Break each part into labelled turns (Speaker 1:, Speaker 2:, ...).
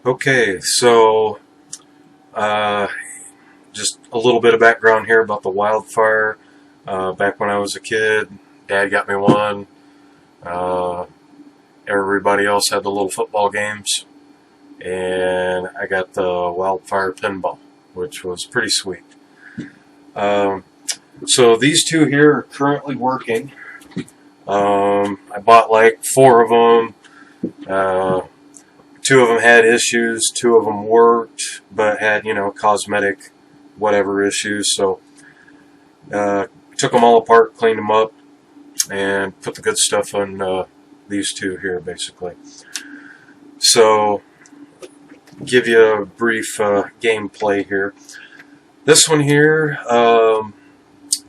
Speaker 1: Okay, so uh, just a little bit of background here about the Wildfire. Back when I was a kid, Dad got me one. Uh, Everybody else had the little football games, and I got the Wildfire Pinball, which was pretty sweet. Um, so these two here are currently working. I bought like four of them. Two of them had issues, two of them worked, but had, cosmetic whatever issues. So took them all apart, cleaned them up, and put the good stuff on these two here, basically. So give you a brief gameplay here. This one here,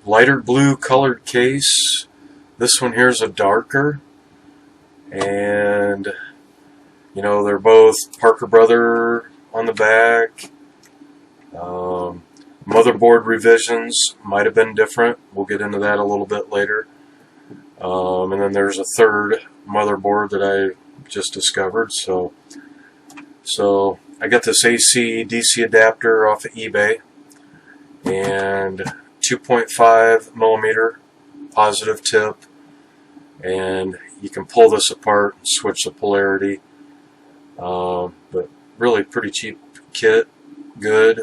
Speaker 1: lighter blue colored case. This one here is a darker, and they're both Parker Brother on the back. Motherboard revisions might have been different. We'll get into that a little bit later. And then there's a third motherboard that I just discovered. So I got this AC DC adapter off of eBay, and 2.5 millimeter positive tip, and you can pull this apart and switch the polarity. But really pretty cheap kit, good.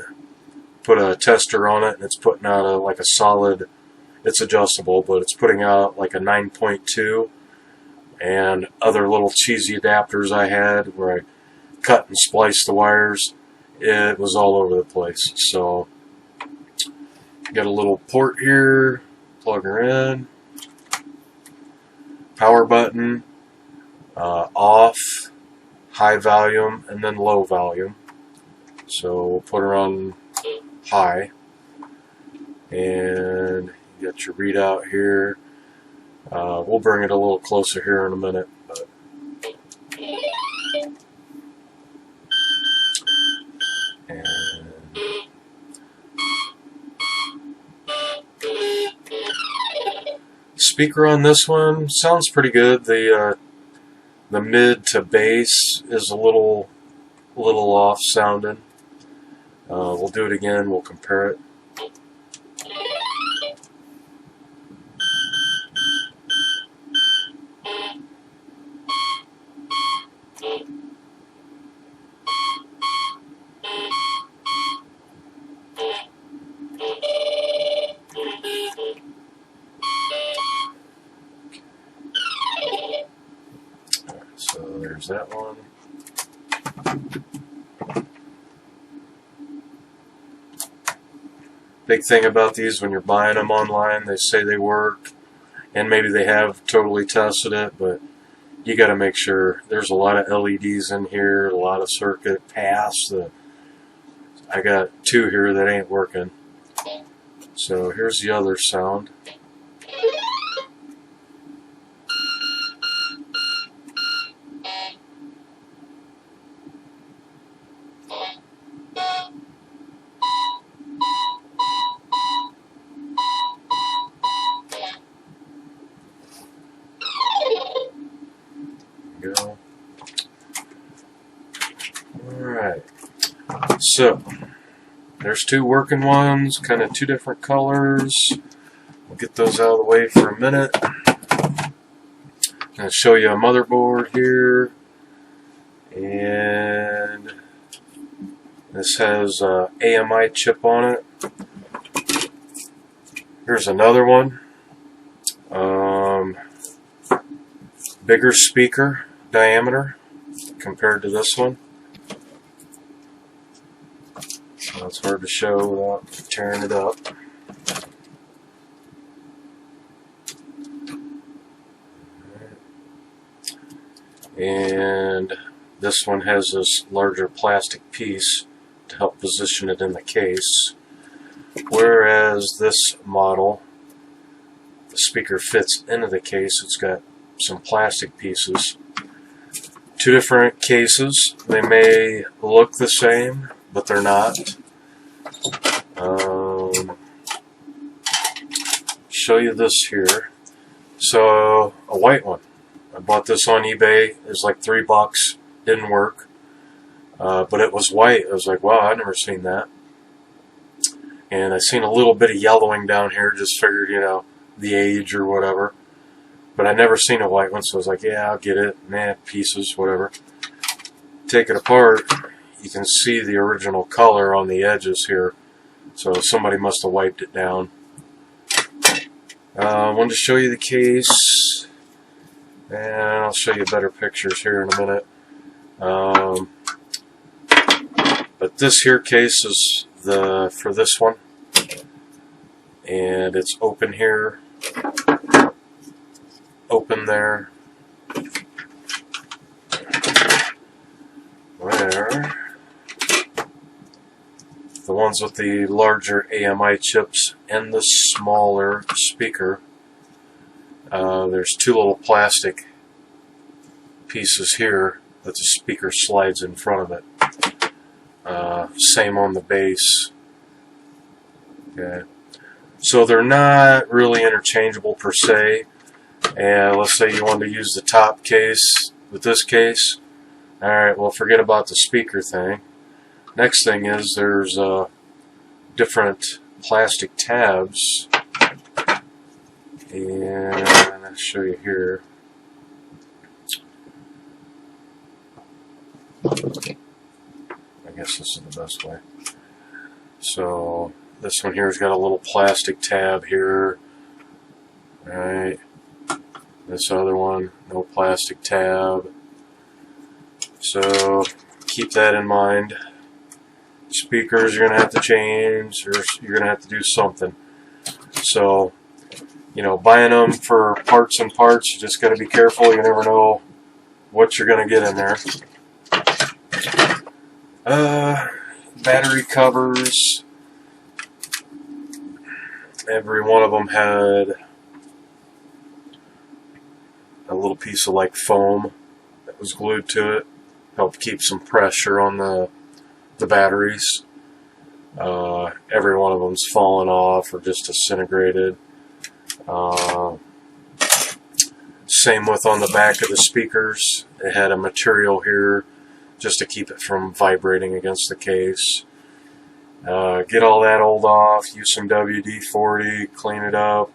Speaker 1: Put a tester on it, and it's putting out like a solid. It's adjustable, but it's putting out like a 9.2. And other little cheesy adapters I had where I cut and spliced the wires, it was all over the place. So got a little port here, plug her in, power button, off, high volume, and then low volume. So we'll put her on high, and you got your readout here. We'll bring it a little closer here in a minute. But speaker on this one sounds pretty good. The mid to bass is a little off sounding. We'll do it again. We'll compare it. So there's that one. Big thing about these, when you're buying them online, they say they work, and maybe they have totally tested it, but you got to make sure. There's a lot of LEDs in here, a lot of circuit paths. I got two here that ain't working. So here's the other sound. Go. Alright, so there's two working ones, kind of two different colors. We'll get those out of the way for a minute. I'll show you a motherboard here, and this has a AMI chip on it. Here's another one, bigger speaker diameter compared to this one. So it's hard to show without tearing it up. And this one has this larger plastic piece to help position it in the case, whereas this model, the speaker fits into the case. It's got some plastic pieces. Two different cases. They may look the same, but they're not. Show you this here. So a white one. I bought this on eBay. It was like $3. Didn't work. but it was white. I was like, wow, I've never seen that. And I seen a little bit of yellowing down here, just figured, you know, the age or whatever. But I never seen a white one, so I was like, yeah, I'll get it. Nah, pieces, whatever. Take it apart, you can see the original color on the edges here. So somebody must have wiped it down. I wanted to show you the case, and I'll show you better pictures here in a minute. But this here case is for this one, and it's open here, open there, where the ones with the larger AMI chips and the smaller speaker. There's two little plastic pieces here that the speaker slides in front of it. Same on the base. Okay. So they're not really interchangeable per se. And let's say you want to use the top case with this case. Alright, well, forget about the speaker thing. Next thing is there's different plastic tabs. And I'll show you here. I guess this is the best way. So this one here's got a little plastic tab here. Right. This other one, no plastic tab. So keep that in mind. Speakers you're going to have to change, or you're going to have to do something. So, you know, buying them for parts and parts, you just got to be careful. You never know what you're going to get in there. Battery covers. Every one of them had a little piece of like foam that was glued to it. Helped keep some pressure on the batteries. Every one of them's fallen off or just disintegrated. Same with on the back of the speakers. It had a material here just to keep it from vibrating against the case. Get all that old off, use some WD-40, clean it up,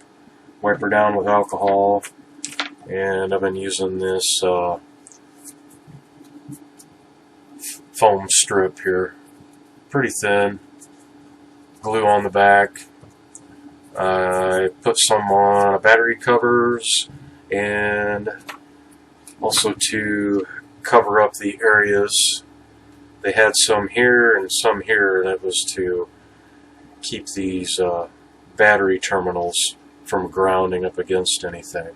Speaker 1: wipe her down with alcohol, and I've been using this foam strip here, pretty thin, glue on the back. I put some on battery covers, and also to cover up the areas. They had some here and some here, and it was to keep these battery terminals from grounding up against anything.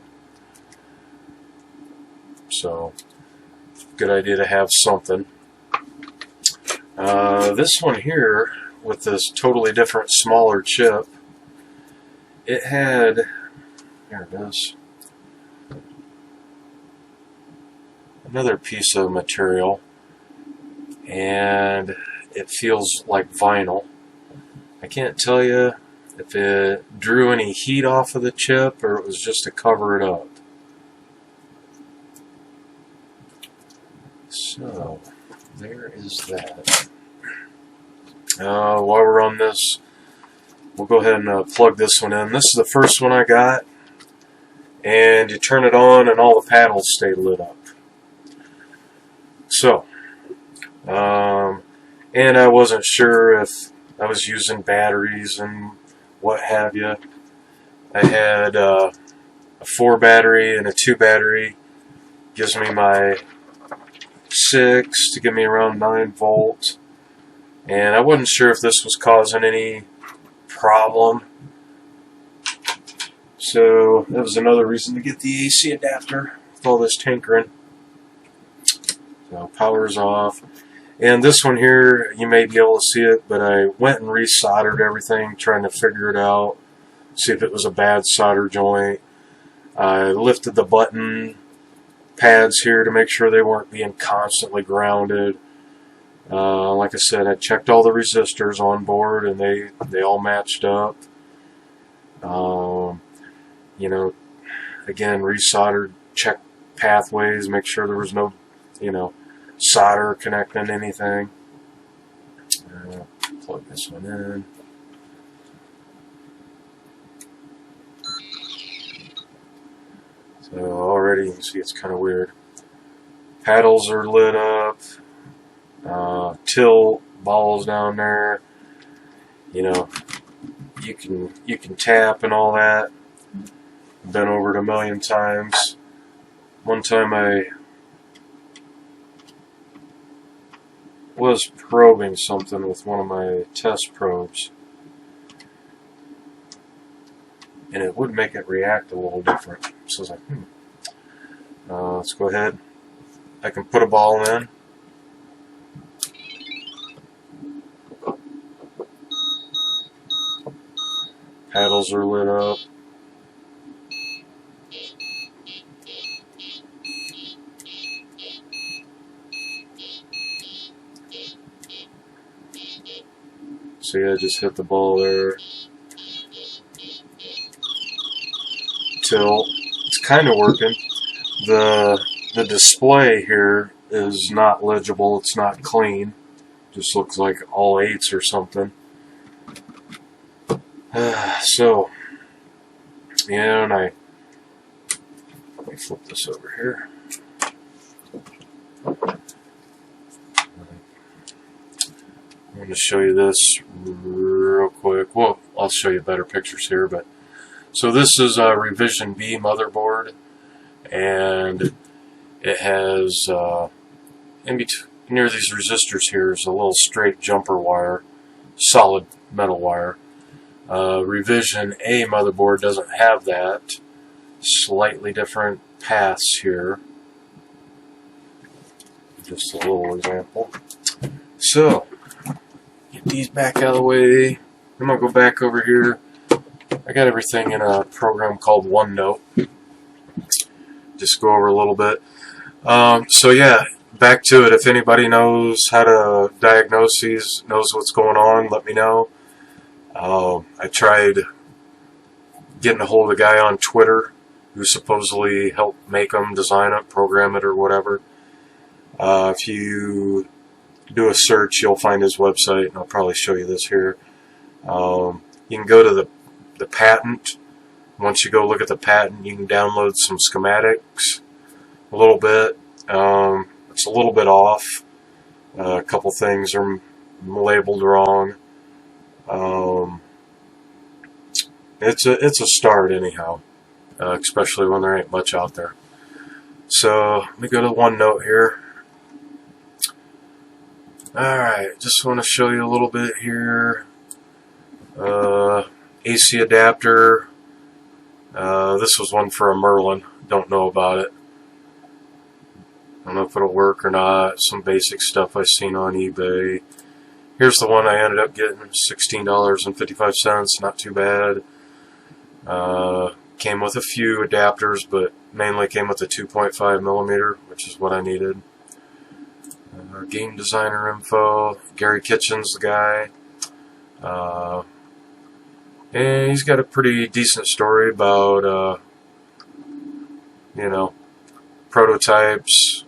Speaker 1: So, good idea to have something. This one here, with this totally different, smaller chip, it had, here it is, another piece of material, and it feels like vinyl. I can't tell you if it drew any heat off of the chip or it was just to cover it up. So, there is that. While we're on this, we'll go ahead and plug this one in. This is the first one I got, and you turn it on and all the paddles stay lit up. So, and I wasn't sure if I was using batteries and what have you. I had a 4 battery and a 2 battery. Gives me my 6 to give me around 9 volts. And I wasn't sure if this was causing any problem. So that was another reason to get the AC adapter with all this tinkering. So power's off. And this one here, you may be able to see it, but I went and resoldered everything, trying to figure it out, see if it was a bad solder joint. I lifted the button pads here to make sure they weren't being constantly grounded. Like I said, I checked all the resistors on board, and they all matched up. You know, again, resoldered, checked pathways, make sure there was no, you know, solder connecting anything. Plug this one in. So already you can see it's kind of weird. Paddles are lit up. Till balls down there. You know, you can tap and all that. Been over it a million times. One time I was probing something with one of my test probes, and it would make it react a little different. So I was like, let's go ahead. I can put a ball in. Paddles are lit up. See, I just hit the ball there. Tilt. It's kind of working. The display here is not legible. It's not clean. Just looks like all 8s or something. So, yeah, and let me flip this over here. I'm going to show you this real quick. Well, I'll show you better pictures here, but so this is a Revision B motherboard, and it has in between near these resistors here is a little straight jumper wire, solid metal wire. Revision A motherboard doesn't have that. Slightly different paths here. Just a little example. So, get these back out of the way. I'm going to go back over here. I got everything in a program called OneNote. Just go over a little bit. So yeah, back to it. If anybody knows how to diagnose these, knows what's going on, let me know. I tried getting a hold of a guy on Twitter who supposedly helped make them, design it, program it, or whatever. If you do a search, you'll find his website, and I'll probably show you this here. You can go to the patent. Once you go look at the patent, you can download some schematics a little bit. It's a little bit off. A couple things are labeled wrong. It's a start anyhow, especially when there ain't much out there. So let me go to OneNote here. Alright, just want to show you a little bit here. AC adapter. This was one for a Merlin. Don't know about it. I don't know if it'll work or not. Some basic stuff I've seen on eBay. Here's the one I ended up getting, $16.55, not too bad. Came with a few adapters, but mainly came with a 2.5mm, which is what I needed. Game designer info. Gary Kitchen's the guy. And he's got a pretty decent story about, you know, prototypes,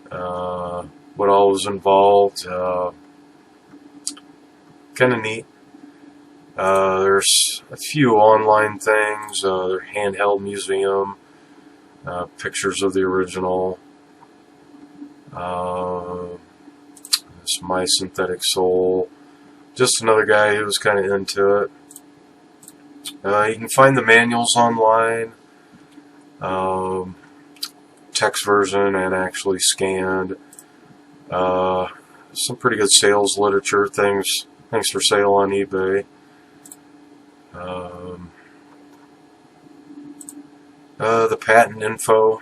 Speaker 1: what all was involved. Kind of neat. There's a few online things. Their Handheld museum, pictures of the original. This My Synthetic Soul. Just another guy who was kind of into it. You can find the manuals online, text version and actually scanned. Some pretty good sales literature, things for sale on eBay. The patent info,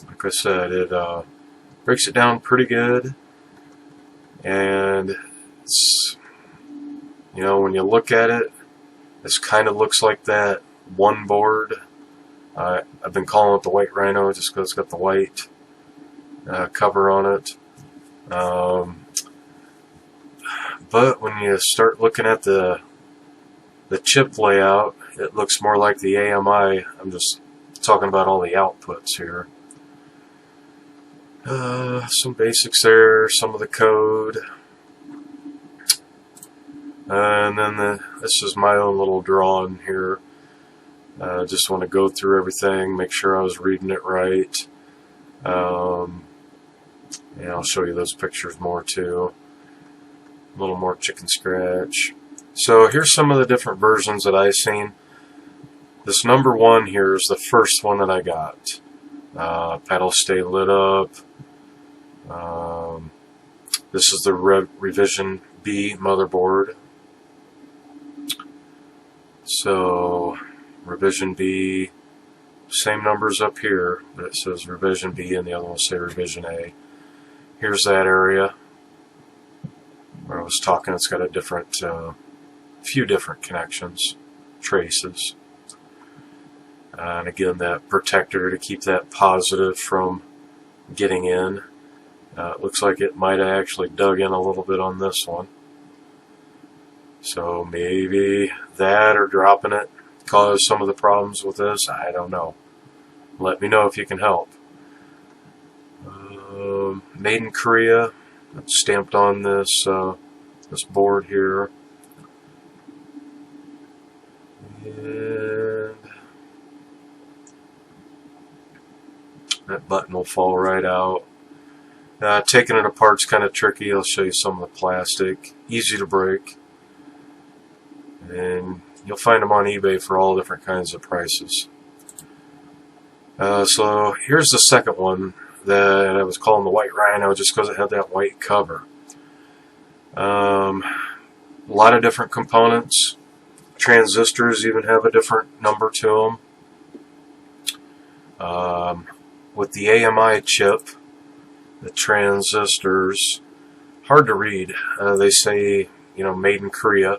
Speaker 1: like I said, it breaks it down pretty good, and it's, you know, when you look at it, this kind of looks like that one board. I've been calling it the White Rhino just because it's got the white cover on it. But when you start looking at the chip layout, it looks more like the AMI. I'm just talking about all the outputs here. Some basics there, some of the code. And then this is my own little drawing here. Just want to go through everything, make sure I was reading it right. And I'll show you those pictures more too. A little more chicken scratch. So here's some of the different versions that I've seen. This number 1 here is the first one that I got. Paddle stay lit up. This is the Revision B motherboard. So Revision B, same numbers up here, but it says Revision B and the other one will say Revision A. Here's that area where I was talking. It's got a different, few different connections, traces. And again, that protector to keep that positive from getting in. It looks like it might have actually dug in a little bit on this one. So maybe that or dropping it caused some of the problems with this. I don't know. Let me know if you can help. Made in Korea. That's stamped on this this board here. And that button will fall right out. Taking it apart's kind of tricky. I'll show you some of the plastic. Easy to break. And you'll find them on eBay for all different kinds of prices. So here's the second one that I was calling the White Rhino just because it had that white cover. A lot of different components. Transistors even have a different number to them. With the AMI chip, the transistors, hard to read. They say, you know, made in Korea.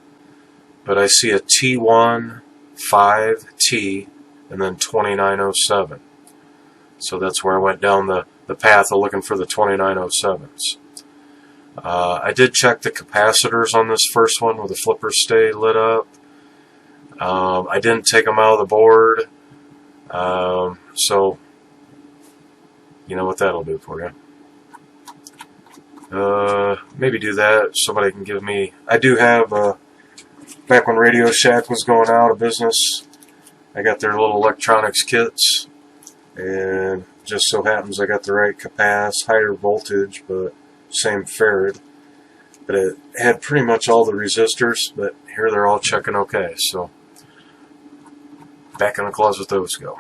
Speaker 1: But I see a T1, 5T, and then 2907. So that's where I went down the path of looking for the 2907s. I did check the capacitors on this first one where the flippers stay lit up. I didn't take them out of the board. So, you know what that'll do for you. Maybe do that. Somebody can give me... I do have... Back when Radio Shack was going out of business, I got their little electronics kits, and just so happens I got the right capacitor, higher voltage, but same farad. But it had pretty much all the resistors, but here they're all checking okay, so back in the closet those go.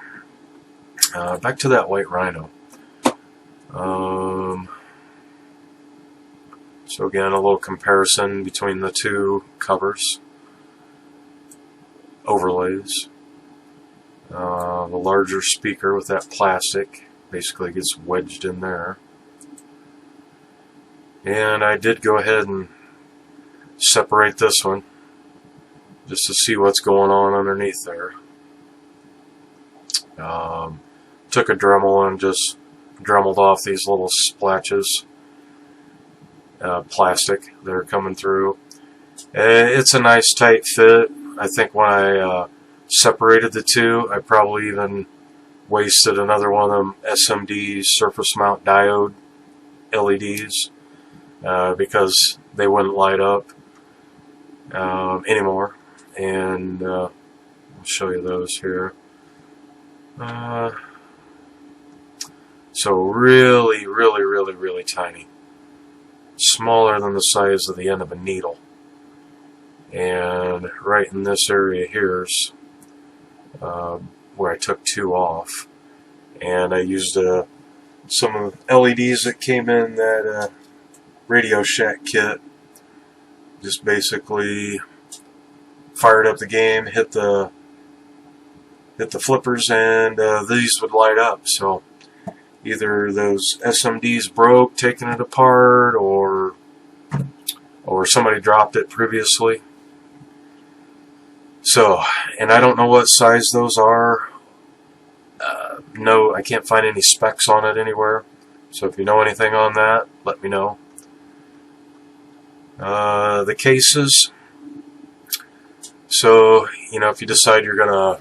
Speaker 1: Back to that White Rhino. So again, a little comparison between the two covers. Overlays. The larger speaker with that plastic basically gets wedged in there. And I did go ahead and separate this one just to see what's going on underneath there. Took a Dremel and just dremeled off these little splatches, plastic that are coming through. It's a nice tight fit. I think when I separated the two, I probably even wasted another one of them SMD surface mount diode LEDs because they wouldn't light up anymore. And I'll show you those here. So really, really, really, really tiny. Smaller than the size of the end of a needle. And right in this area here's where I took two off. And I used some of the LEDs that came in that Radio Shack kit. Just basically fired up the game, hit the flippers, and these would light up. So either those SMDs broke taking it apart, or somebody dropped it previously. So, and I don't know what size those are. No, I can't find any specs on it anywhere. So if you know anything on that, let me know. The cases. So, you know, if you decide you're going to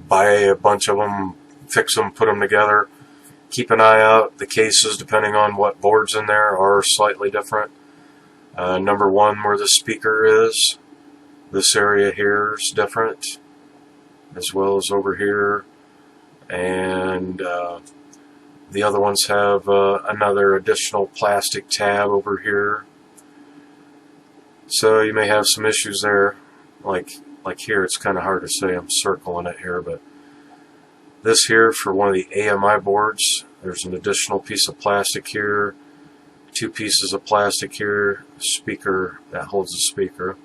Speaker 1: buy a bunch of them, fix them, put them together, keep an eye out. The cases, depending on what board's in there, are slightly different. Number one, where the speaker is, this area here is different, as well as over here. And the other ones have another additional plastic tab over here. So you may have some issues there. Like here, it's kind of hard to say. I'm circling it here, but this here for one of the AMI boards, there's an additional piece of plastic here, 2 pieces of plastic here, speaker that holds the speaker.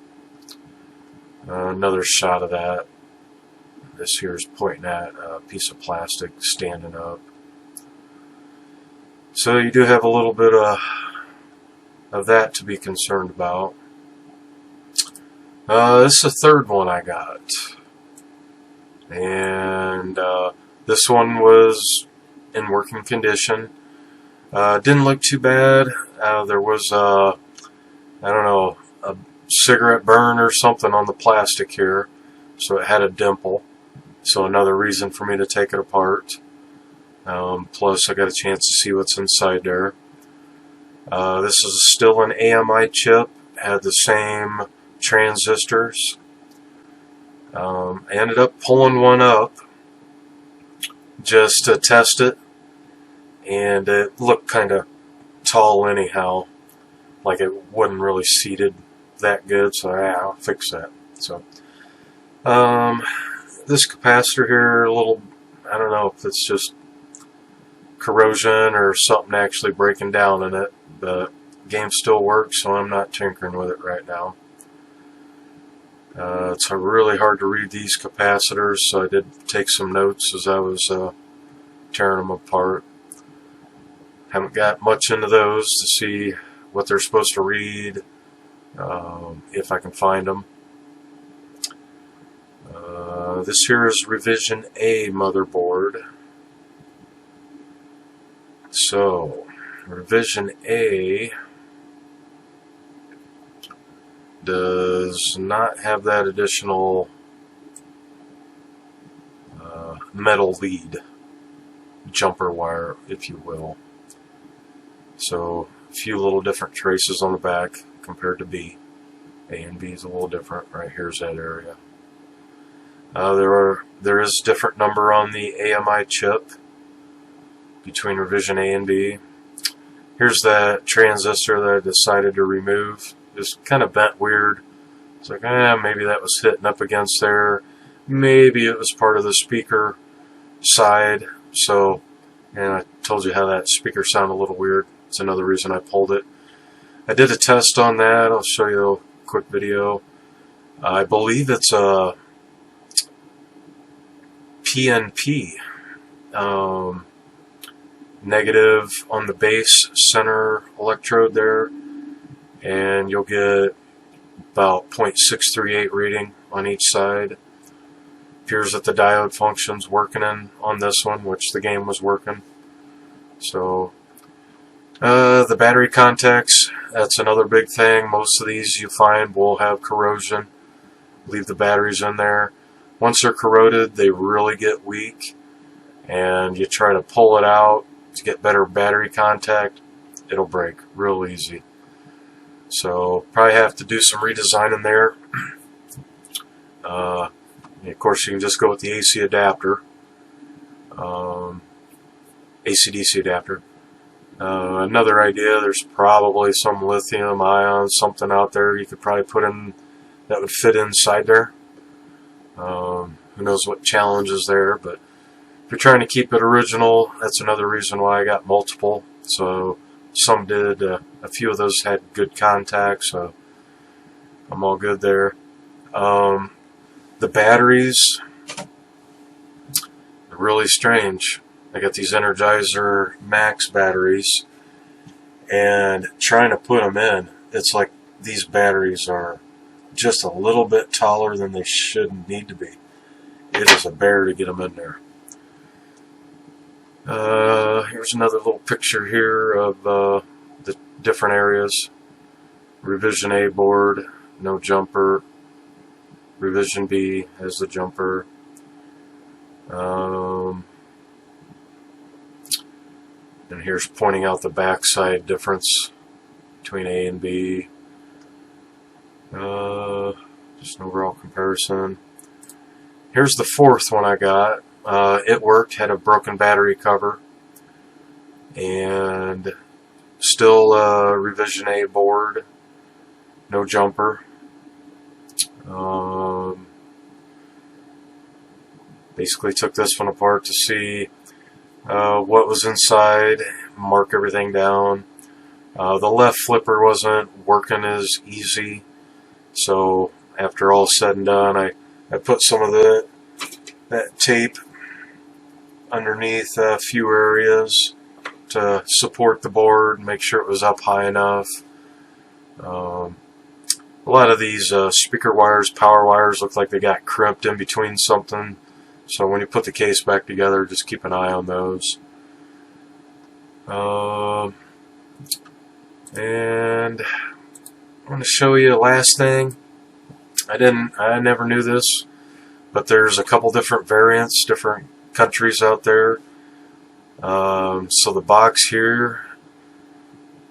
Speaker 1: Another shot of that. This here is pointing at a piece of plastic standing up. So you do have a little bit of that to be concerned about. This is the third one I got. And this one was in working condition. Didn't look too bad. There was I don't know, a cigarette burn or something on the plastic here, so it had a dimple. So another reason for me to take it apart. Plus I got a chance to see what's inside there. This is still an AMI chip. Had the same transistors. I ended up pulling one up just to test it, and it looked kind of tall anyhow, like it wasn't really seated that good, so I'll fix that. So this capacitor here, a little, I don't know if it's just corrosion or something actually breaking down in it, but the game still works, so I'm not tinkering with it right now. It's really hard to read these capacitors, so I did take some notes as I was tearing them apart. Haven't got much into those to see what they're supposed to read, if I can find them. This here is Revision A motherboard. So, Revision A does not have that additional metal lead, jumper wire, if you will. So a few little different traces on the back compared to B. A and B is a little different. Right here's that area. There is different number on the AMI chip between Revision A and B. Here's that transistor that I decided to remove. Just kind of bent weird. It's like, maybe that was hitting up against there. Maybe it was part of the speaker side. So, and I told you how that speaker sounded a little weird. It's another reason I pulled it. I did a test on that. I'll show you a quick video. I believe it's a PNP. Negative on the base center electrode there, and you'll get about 0.638 reading on each side. Appears that the diode function's working on this one, which the game was working. So the battery contacts, that's another big thing. Most of these you find will have corrosion. Leave the batteries in there. Once they're corroded, they really get weak, and you try to pull it out to get better battery contact, it'll break real easy. So probably have to do some redesigning there. Of course, you can just go with the AC adapter, AC/DC adapter. Another idea, there's probably some lithium ion something out there you could probably put in that would fit inside there. Who knows what challenge is there, but if you're trying to keep it original, that's another reason why I got multiple. So some did, a few of those had good contact, so I'm all good there. The batteries are really strange. I got these Energizer Max batteries, and trying to put them in, it's like these batteries are just a little bit taller than they should need to be. It is a bear to get them in there. Here's another little picture here of the different areas. Revision A board, no jumper. Revision B has the jumper. And here's pointing out the backside difference between A and B. Just an overall comparison. Here's the fourth one I got. It worked, had a broken battery cover, and still a revision A board, no jumper. Basically took this one apart to see what was inside, mark everything down. The left flipper wasn't working as easy, so after all said and done, I put some of that tape underneath a few areas to support the board, make sure it was up high enough. A lot of these speaker wires, power wires, look like they got crimped in between something. So when you put the case back together, just keep an eye on those. And I'm going to show you the last thing. I never knew this, but there's a couple different variants, different countries out there. So the box here,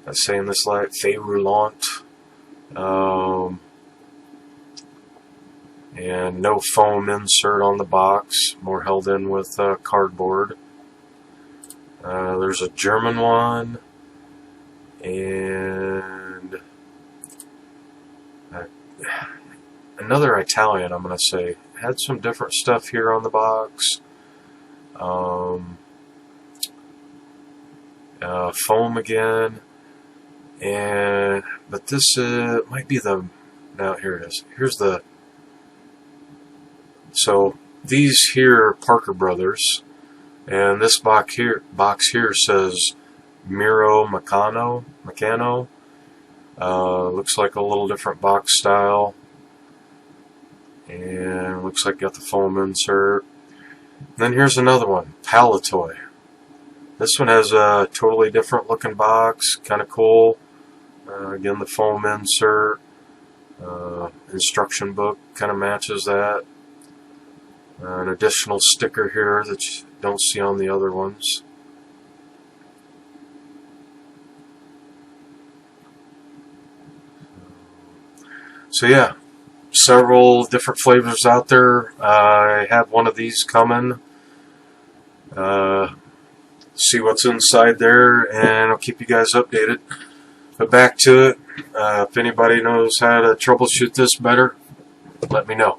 Speaker 1: I'm saying this like Roulant. And no foam insert on the box, more held in with cardboard. There's a German one, and another Italian, I'm going to say. Had some different stuff here on the box. Foam again, but this might be the, now here it is. Here's the, so these here are Parker Brothers, and this box here says Mirro Meccano. Looks like a little different box style, and looks like got the foam insert. And then here's another one, Palitoy. This one has a totally different looking box, kind of cool. Again, the foam insert, instruction book kind of matches that. An additional sticker here that you don't see on the other ones. So yeah, several different flavors out there. I have one of these coming. See what's inside there, and I'll keep you guys updated. But back to it. If anybody knows how to troubleshoot this better, let me know.